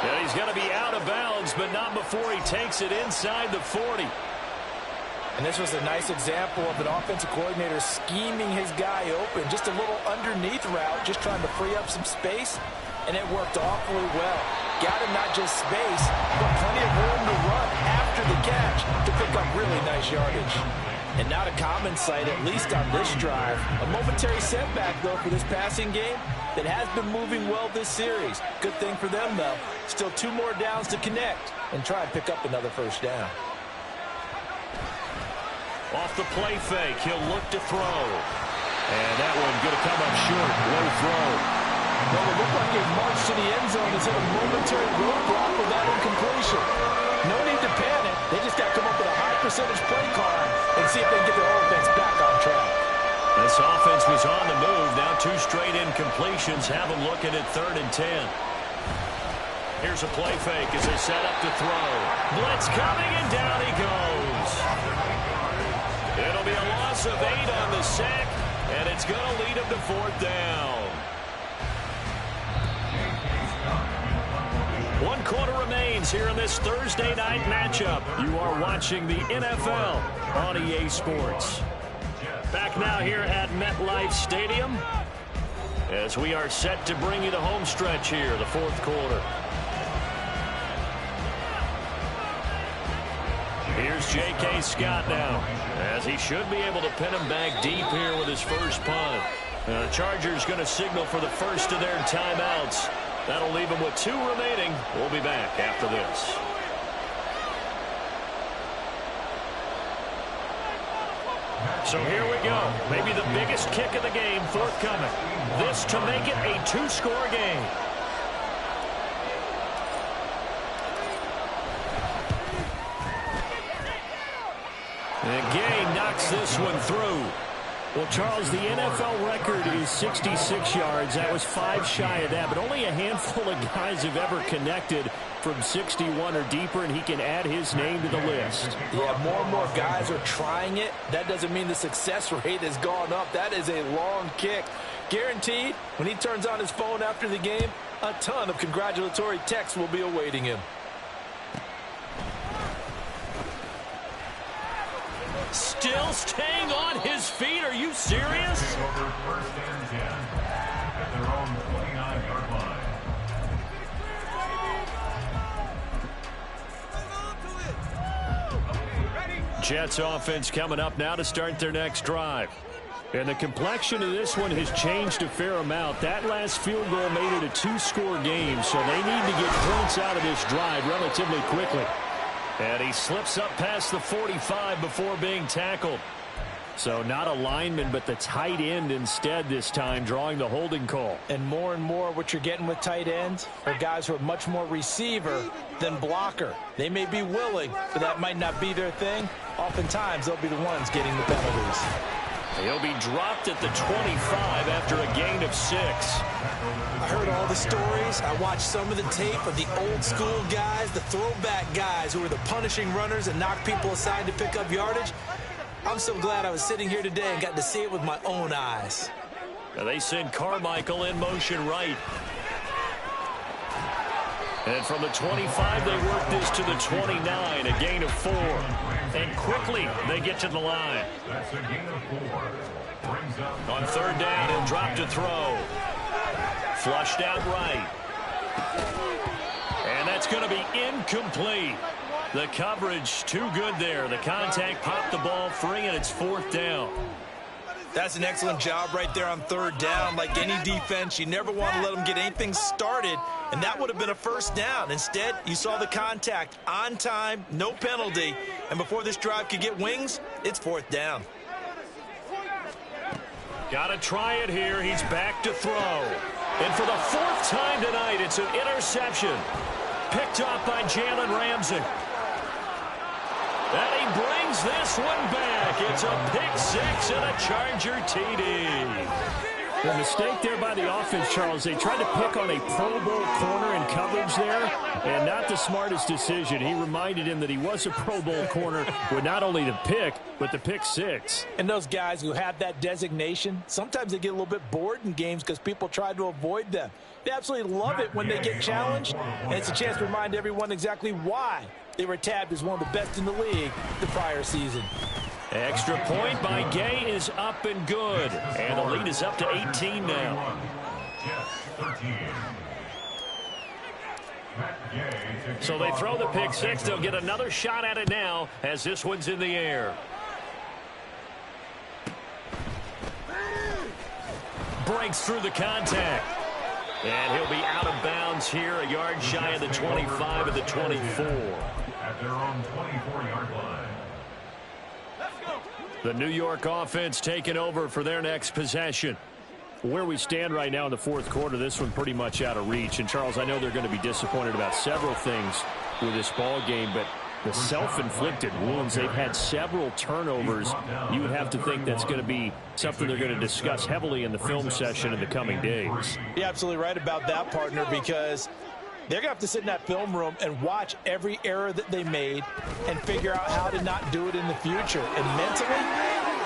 And he's going to be out of bounds, but not before he takes it inside the 40. And this was a nice example of an offensive coordinator scheming his guy open. Just a little underneath route, just trying to free up some space, and it worked awfully well. Got him not just space, but plenty of room to run after the catch to pick up really nice yardage. And not a common sight, at least on this drive. A momentary setback, though, for this passing game that has been moving well this series. Good thing for them, though. Still 2 more downs to connect and try and pick up another first down. Off the play fake, he'll look to throw. And that one going to come up short. Low throw. Well, it looked like a march to the end zone is in a momentary roadblock with that incompletion. No need to panic. They just got to come up with a high percentage play call and see if they can get their offense back on track. This offense was on the move. Now 2 straight incompletions have them looking at 3rd and 10. Here's a play fake as they set up to throw. Blitz coming, and down he goes. It'll be a loss of 8 on the sack, and it's going to lead him to 4th down. 1 quarter remains here in this Thursday night matchup. You are watching the NFL on EA Sports. Back now here at MetLife Stadium as we are set to bring you the home stretch here, the 4th quarter. Here's J.K. Scott now, as he should be able to pin him back deep here with his first punt. The Chargers going to signal for the first of their timeouts. That'll leave them with 2 remaining. We'll be back after this. So here we go. Maybe the biggest kick of the game forthcoming. This to make it a 2-score game. And Gay knocks this one through. Well, Charles, the NFL record is 66 yards. That was 5 shy of that, but only a handful of guys have ever connected from 61 or deeper, and he can add his name to the list. Yeah, more and more guys are trying it. That doesn't mean the success rate has gone up. That is a long kick. Guaranteed, when he turns on his phone after the game, a ton of congratulatory texts will be awaiting him. Still staying on his feet. Are you serious? Over 1st and 10 at their own 29-yard line. Jets offense coming up now to start their next drive. And the complexion of this one has changed a fair amount. That last field goal made it a two-score game, so they need to get points out of this drive relatively quickly. And he slips up past the 45 before being tackled. So not a lineman, but the tight end instead this time, drawing the holding call. And more what you're getting with tight ends are guys who are much more receiver than blocker. They may be willing, but that might not be their thing. Oftentimes, they'll be the ones getting the penalties. He'll be dropped at the 25 after a gain of 6. I heard all the stories. I watched some of the tape of the old school guys, the throwback guys who were the punishing runners and knocked people aside to pick up yardage. I'm so glad I was sitting here today and got to see it with my own eyes. Now they send Carmichael in motion right. And from the 25, they work this to the 29, a gain of 4. And quickly, they get to the line. That's a gain of 4. Brings up On third down, he'll drop to throw. Flushed out right. And that's going to be incomplete. The coverage too good there. The contact popped the ball free, and it's 4th down. That's an excellent job right there on third down. Like any defense, you never want to let them get anything started, and that would have been a first down. Instead, you saw the contact on time, no penalty, and before this drive could get wings, it's 4th down. Got to try it here. He's back to throw. And for the 4th time tonight, it's an interception. Picked off by Jalen Ramsey. And he brings this one back. It's a pick 6 and a Charger TD. The mistake there by the offense, Charles, they tried to pick on a Pro Bowl corner in coverage there, and not the smartest decision. He reminded him that he was a Pro Bowl corner with not only the pick, but the pick 6. And those guys who have that designation, sometimes they get a little bit bored in games because people try to avoid them. They absolutely love it when they get challenged, and it's a chance to remind everyone exactly why they were tabbed as one of the best in the league the prior season. Extra point by Gay is up and good. And the lead is up to 18 now. So they throw the pick 6. They'll get another shot at it now as this one's in the air. Breaks through the contact. And he'll be out of bounds here, a yard shy of the 25 of the 24. At their own 24-yard line. The New York offense taking over for their next possession. Where we stand right now in the 4th quarter, this one pretty much out of reach. And, Charles, I know they're going to be disappointed about several things with this ball game, but the self-inflicted wounds, they've had several turnovers. You would have to think that's going to be something they're going to discuss heavily in the film session in the coming days. You're absolutely right about that, partner, because they're going to have to sit in that film room and watch every error that they made and figure out how to not do it in the future. And mentally,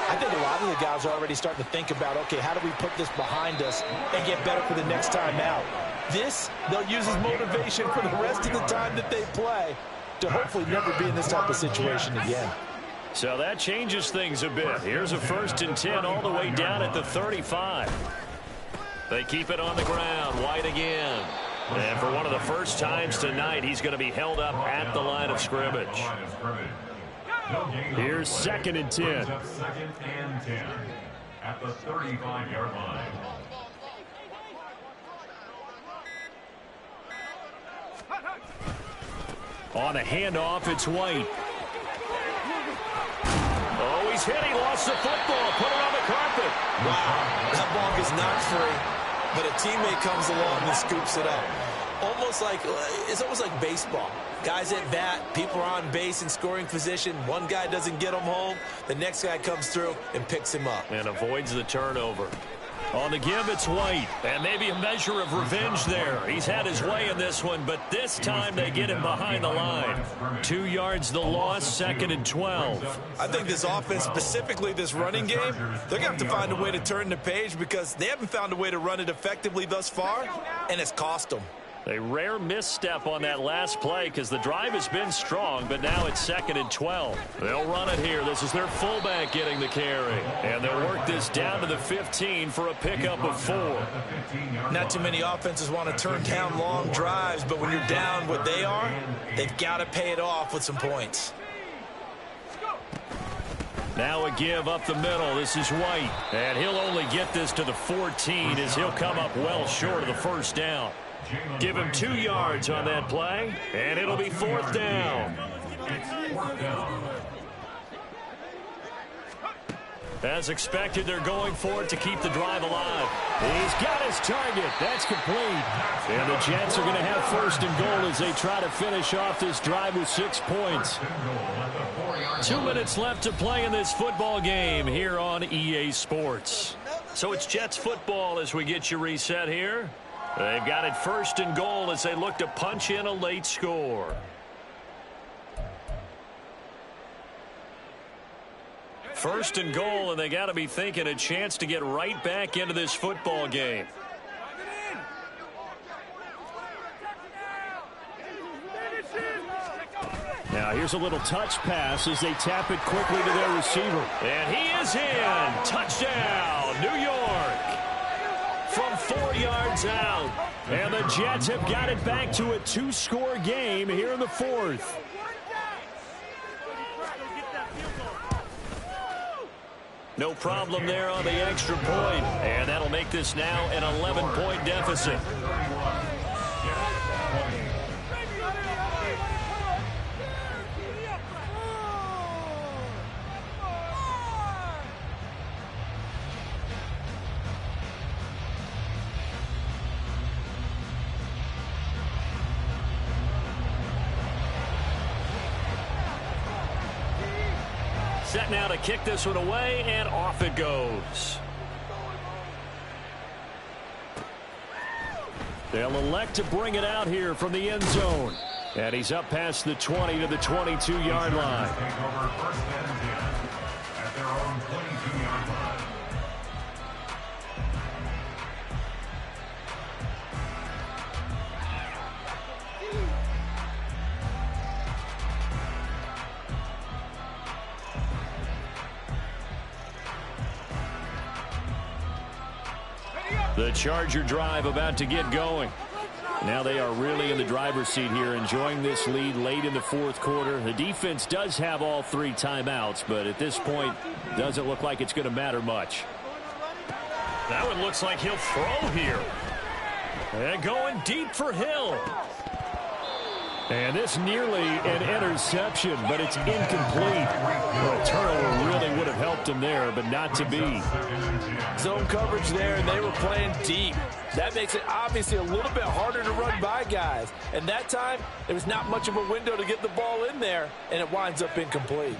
I think a lot of the guys are already starting to think about, okay, how do we put this behind us and get better for the next time out? This, they'll use as motivation for the rest of the time that they play to hopefully never be in this type of situation again. So that changes things a bit. Here's a 1st and 10 all the way down at the 35. They keep it on the ground. White again. And for one of the first times tonight, he's going to be held up at the line of scrimmage. Here's 2nd and 10. 2nd and 10 at the 35-yard line. On a handoff, it's White. Oh, he's hit. He lost the football. Put it on the carpet. Wow, that ball is not free, but a teammate comes along and scoops it up. It's almost like baseball. Guys at bat, people are on base in scoring position. One guy doesn't get him home. The next guy comes through and picks him up. And avoids the turnover. On the give, it's White. And maybe a measure of revenge there. He's had his way in this one, but this time they get him behind the line. 2 yards the loss, 2nd and 12. I think this offense, specifically this running game, they're going to have to find a way to turn the page because they haven't found a way to run it effectively thus far, and it's cost them. A rare misstep on that last play because the drive has been strong, but now it's 2nd and 12. They'll run it here. This is their fullback getting the carry. And they'll work this down to the 15 for a pickup of 4. Not too many offenses want to turn down long drives, but when you're down what they are, they've got to pay it off with some points. Now a give up the middle. This is White. And he'll only get this to the 14 as he'll come up well short of the first down. Give him 2 yards on that play, and it'll be 4th down. As expected, they're going for it to keep the drive alive. He's got his target. That's complete. And the Jets are going to have 1st and goal as they try to finish off this drive with 6 points. 2 minutes left to play in this football game here on EA Sports. So it's Jets football as we get you reset here. They've got it 1st and goal as they look to punch in a late score. 1st and goal, and they got to be thinking a chance to get right back into this football game. Now here's a little touch pass as they tap it quickly to their receiver. And he is in. Touchdown, New York. From 4 yards out. And the Jets have got it back to a 2-score game here in the 4th. No problem there on the extra point. And that'll make this now an 11-point deficit. Set now to kick this one away, and off it goes. They'll elect to bring it out here from the end zone. And he's up past the 20 to the 22-yard line. Take over 1st and 10 at their own 22-yard line. The Charger drive about to get going. Now they are really in the driver's seat here, enjoying this lead late in the 4th quarter. The defense does have all 3 timeouts, but at this point, doesn't look like it's going to matter much. That one looks like he'll throw here. And going deep for Hill. And this nearly an interception, but it's incomplete. Well, a turnover really would have helped him there, but not to be. Zone coverage there, and they were playing deep. That makes it obviously a little bit harder to run by guys. And that time, there was not much of a window to get the ball in there, and it winds up incomplete.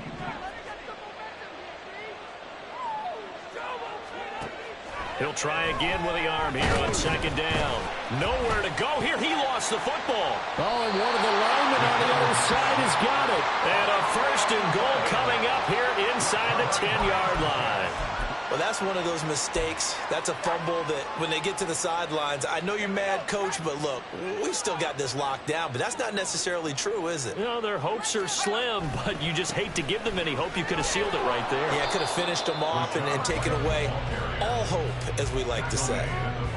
He'll try again with the arm here on 2nd down. Nowhere to go here. He lost the football. Oh, and one of the linemen on the other side has got it. And a 1st and goal coming up here inside the 10-yard line. Well, that's one of those mistakes. That's a fumble that when they get to the sidelines, I know you're mad, Coach, but look, we still got this locked down. But that's not necessarily true, is it? You know, their hopes are slim, but you just hate to give them any hope. You could have sealed it right there. Yeah, could have finished them off and taken away all hope, as we like to say.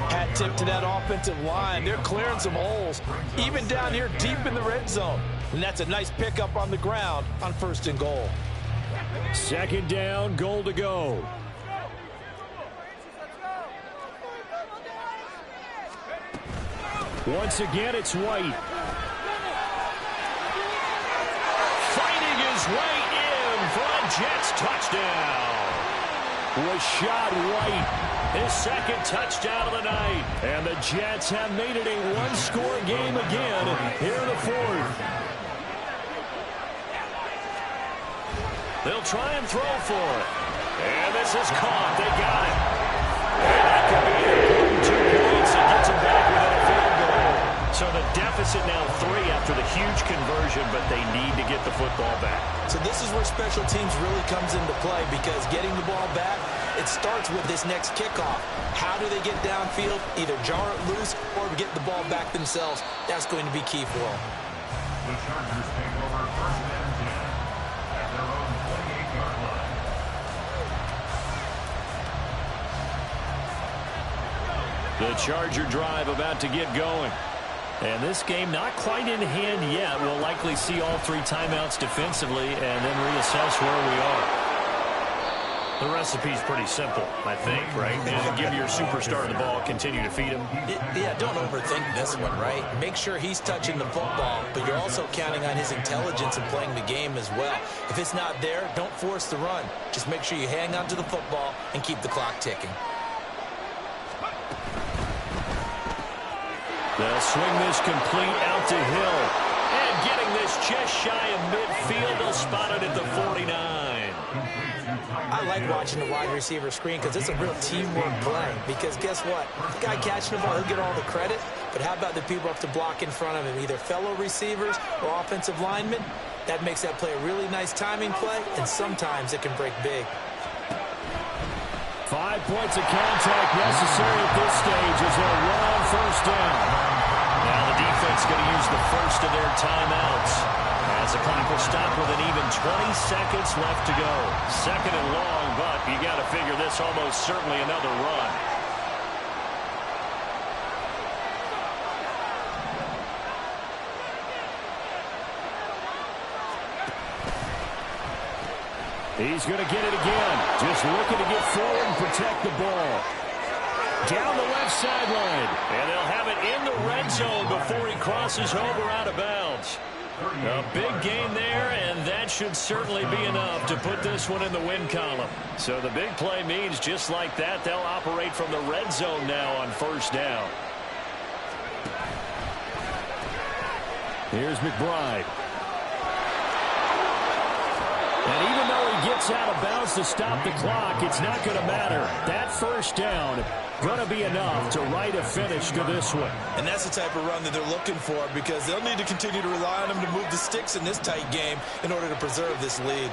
Hat tip to that offensive line. They're clearing some holes, even down here deep in the red zone. And that's a nice pickup on the ground on 1st and goal. 2nd down, goal to go. Once again, it's White. Fighting his way in for a Jets touchdown. Rashad White, his 2nd touchdown of the night. And the Jets have made it a 1-score game again here in the 4th. They'll try and throw for it. And this is caught. They got it. And that could be an important 2 points and gets them back within a field goal. So the deficit now 3 after the huge conversion, but they need to get the football back. So this is where special teams really comes into play, because getting the ball back, it starts with this next kickoff. How do they get downfield? Either jar it loose or get the ball back themselves. That's going to be key for them. The Chargers take over 1st and 10 at their own 28-yard line. The Charger drive about to get going. And this game not quite in hand yet. We'll likely see all 3 timeouts defensively and then reassess where we are. The recipe's pretty simple, I think, right? Just give your superstar the ball, continue to feed him. Yeah, don't overthink this one, right? Make sure he's touching the football, but you're also counting on his intelligence in playing the game as well. If it's not there, don't force the run. Just make sure you hang on to the football and keep the clock ticking. They'll swing this complete out to Hill. And getting this just shy of midfield, they'll spot it at the 49. I like watching the wide receiver screen because it's a real teamwork play. Because guess what? The guy catching the ball, he'll get all the credit. But how about the people up to block in front of him, either fellow receivers or offensive linemen? That makes that play a really nice timing play, and sometimes it can break big. 5 points of contact necessary at this stage as they'll run on first down. Now the defense going to use the first of their timeouts as the clock will stop with an even 20 seconds left to go. Second and long, but you got to figure this almost certainly another run. He's going to get it again. Just looking to get forward and protect the ball. Down the left sideline. And they'll have it in the red zone before he crosses over out of bounds. A big gain there, and that should certainly be enough to put this one in the win column. So the big play means just like that, they'll operate from the red zone now on first down. Here's McBride. And even though he gets out of bounds to stop the clock, it's not going to matter. That first down going to be enough to write a finish to this one. And that's the type of run that they're looking for because they'll need to continue to rely on him to move the sticks in this tight game in order to preserve this lead.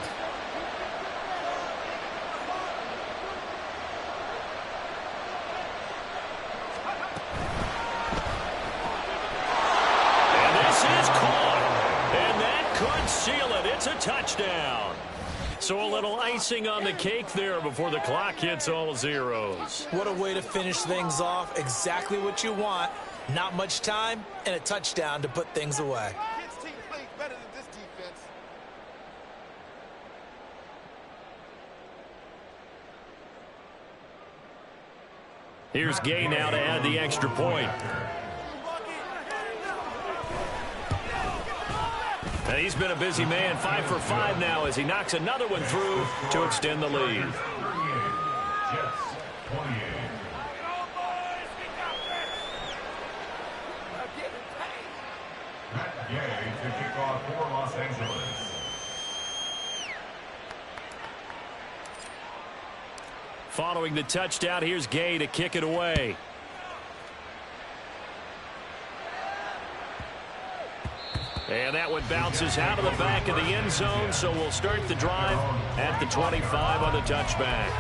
And this is caught. And that could seal it. It's a touchdown. So a little icing on the cake there before the clock hits all zeros. What a way to finish things off. Exactly what you want. Not much time and a touchdown to put things away. His team plays better than this defense. Here's Gay now to add the extra point. And he's been a busy man, 5 for 5 now as he knocks another one through to extend the lead. Matt Gay to kick off for Los Angeles. Following the touchdown, here's Gay to kick it away. And that one bounces out of the back of the end zone, so we'll start the drive at the 25 on the touchback.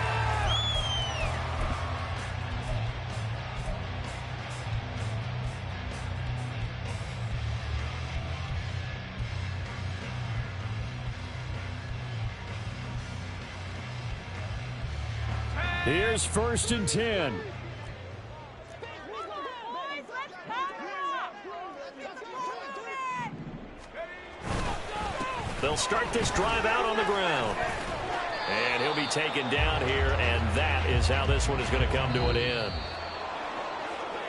Here's 1st and 10. They'll start this drive out on the ground. And he'll be taken down here, and that is how this one is going to come to an end.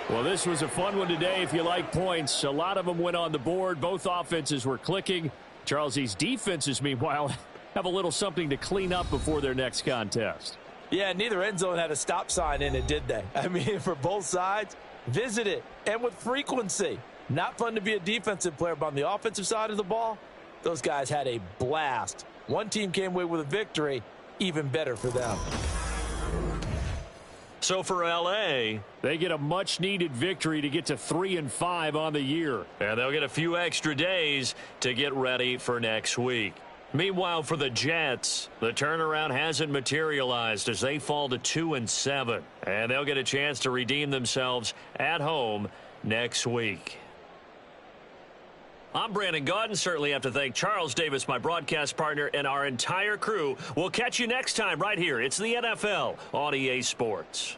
Well, this was a fun one today if you like points. A lot of them went on the board. Both offenses were clicking. Charles, these defenses, meanwhile, have a little something to clean up before their next contest. Yeah, neither end zone had a stop sign in it, did they? I mean, for both sides, visit it, and with frequency. Not fun to be a defensive player, but on the offensive side of the ball, those guys had a blast. One team came away with a victory, even better for them. So for L.A., they get a much-needed victory to get to 3-5 on the year. And they'll get a few extra days to get ready for next week. Meanwhile, for the Jets, the turnaround hasn't materialized as they fall to 2-7. And they'll get a chance to redeem themselves at home next week. I'm Brandon Gaudin. Certainly have to thank Charles Davis, my broadcast partner, and our entire crew. We'll catch you next time right here. It's the NFL on EA Sports.